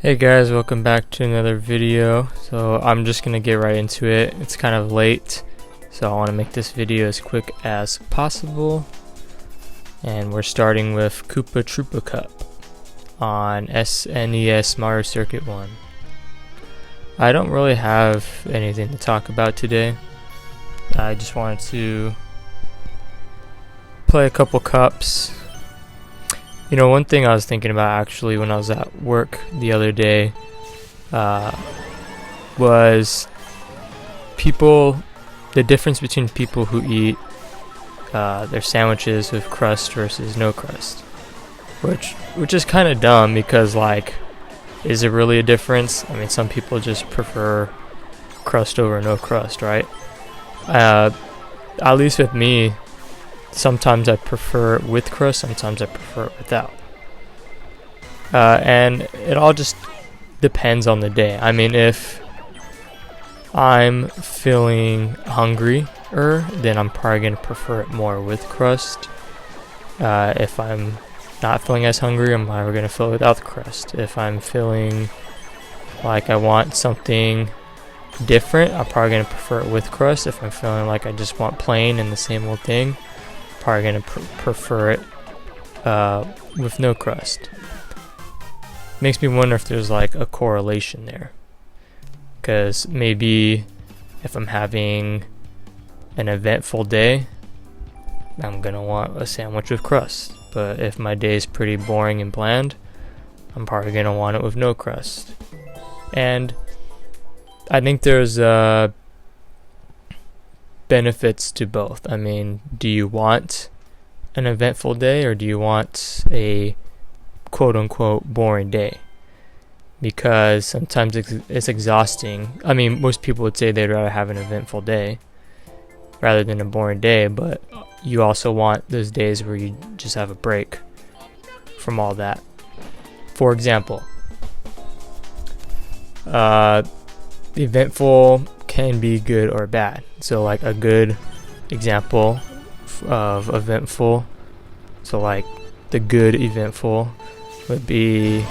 Hey guys, welcome back to another video. So I'm just gonna get right into it. It's kind of late, so I want to make this video as quick as possible. And we're starting with Koopa Troopa Cup on SNES Mario Circuit 1. I don't really have anything to talk about today. I just wanted to play a couple cups. You know, one thing I was thinking about actually when I was at work the other day was the difference between people who eat their sandwiches with crust versus no crust, which is kind of dumb because, like, is there really a difference? I mean, some people just prefer crust over no crust, right? At least with me, sometimes I prefer it with crust, sometimes I prefer it without. And it all just depends on the day. I mean, if I'm feeling hungrier, then I'm probably going to prefer it more with crust. If I'm not feeling as hungry, I'm probably going to fill it without the crust. If I'm feeling like I want something different, I'm probably going to prefer it with crust. If I'm feeling like I just want plain and the same old thing, probably going to prefer it with no crust. Makes me wonder if there's like a correlation there, because maybe if I'm having an eventful day, I'm going to want a sandwich with crust, but if my day is pretty boring and bland, I'm probably going to want it with no crust. And I think there's benefits to both. I mean, do you want an eventful day or do you want a quote-unquote boring day? Because sometimes it's exhausting. I mean, most people would say they'd rather have an eventful day rather than a boring day, but you also want those days where you just have a break from all that. For example, eventful can be good or bad. So like a good example of eventful, so like the good eventful would be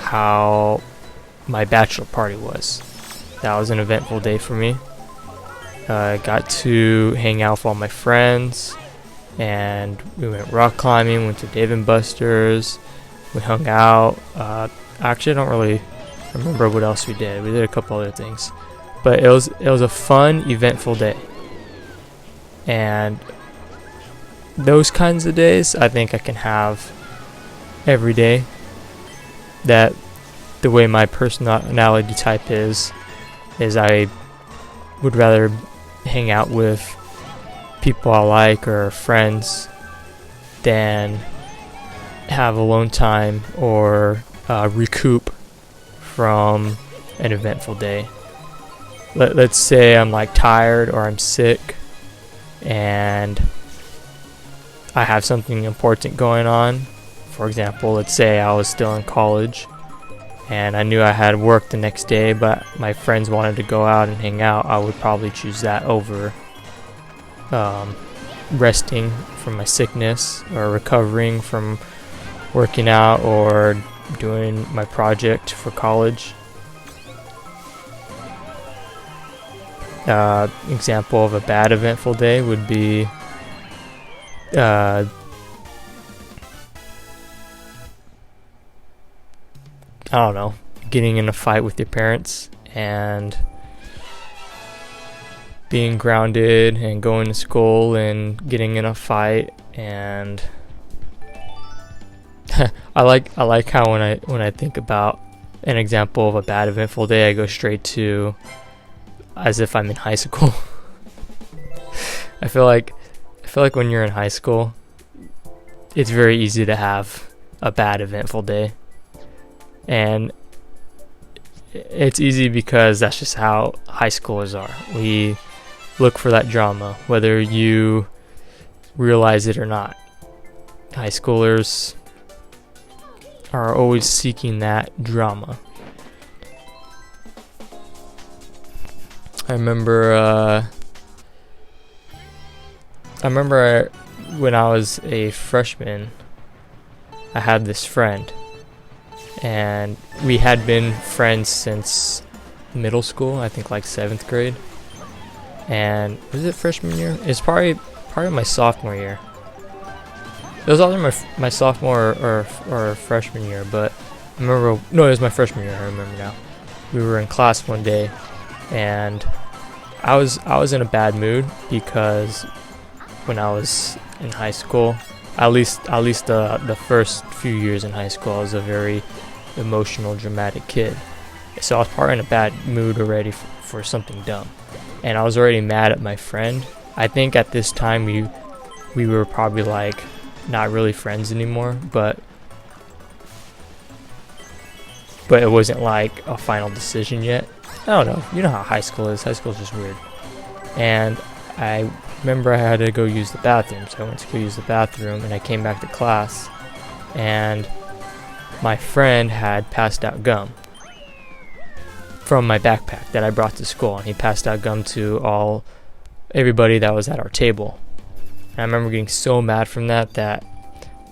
how my bachelor party was. That was an eventful day for me. I got to hang out with all my friends, and we went rock climbing, went to Dave & Buster's, we hung out. Actually, I don't really remember what else we did. We did a couple other things, but it was a fun, eventful day. And those kinds of days, I think I can have every day. That the way my personality type is I would rather hang out with people I like or friends than have alone time or recoup from an eventful day. Let's say I'm like tired or I'm sick and I have something important going on. For example, let's say I was still in college and I knew I had work the next day, but my friends wanted to go out and hang out. I would probably choose that over resting from my sickness or recovering from working out or doing my project for college. Example of a bad eventful day would be I don't know, getting in a fight with your parents and being grounded and going to school and getting in a fight. And I like how when I think about an example of a bad eventful day, I go straight to as if I'm in high school. I feel like when you're in high school, it's very easy to have a bad eventful day. And it's easy because that's just how high schoolers are. We look for that drama, whether you realize it or not. High schoolers are always seeking that drama. I remember when I was a freshman, I had this friend, and we had been friends since middle school, I think like 7th grade. And was it freshman year? It's probably part of my sophomore year. It was either my sophomore or freshman year, but I remember, no, it was my freshman year, I remember now. We were in class one day, and I was in a bad mood because when I was in high school, at least the first few years in high school, I was a very emotional, dramatic kid. So I was probably in a bad mood already for something dumb, and I was already mad at my friend. I think at this time we were probably like not really friends anymore, but it wasn't like a final decision yet. I don't know. You know how high school is. High school is just weird. And I remember I had to go use the bathroom, so I went to go use the bathroom, and I came back to class, and my friend had passed out gum from my backpack that I brought to school, and he passed out gum to everybody that was at our table. And I remember getting so mad from that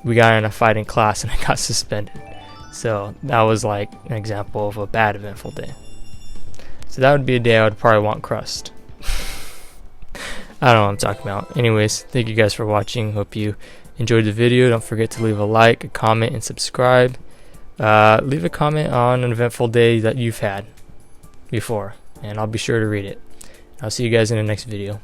we got in a fight in class and I got suspended. So that was like an example of a bad eventful day. So that would be a day I would probably want Crust. I don't know what I'm talking about. Anyways, thank you guys for watching. Hope you enjoyed the video. Don't forget to leave a like, a comment, and subscribe. Leave a comment on an eventful day that you've had before, and I'll be sure to read it. I'll see you guys in the next video.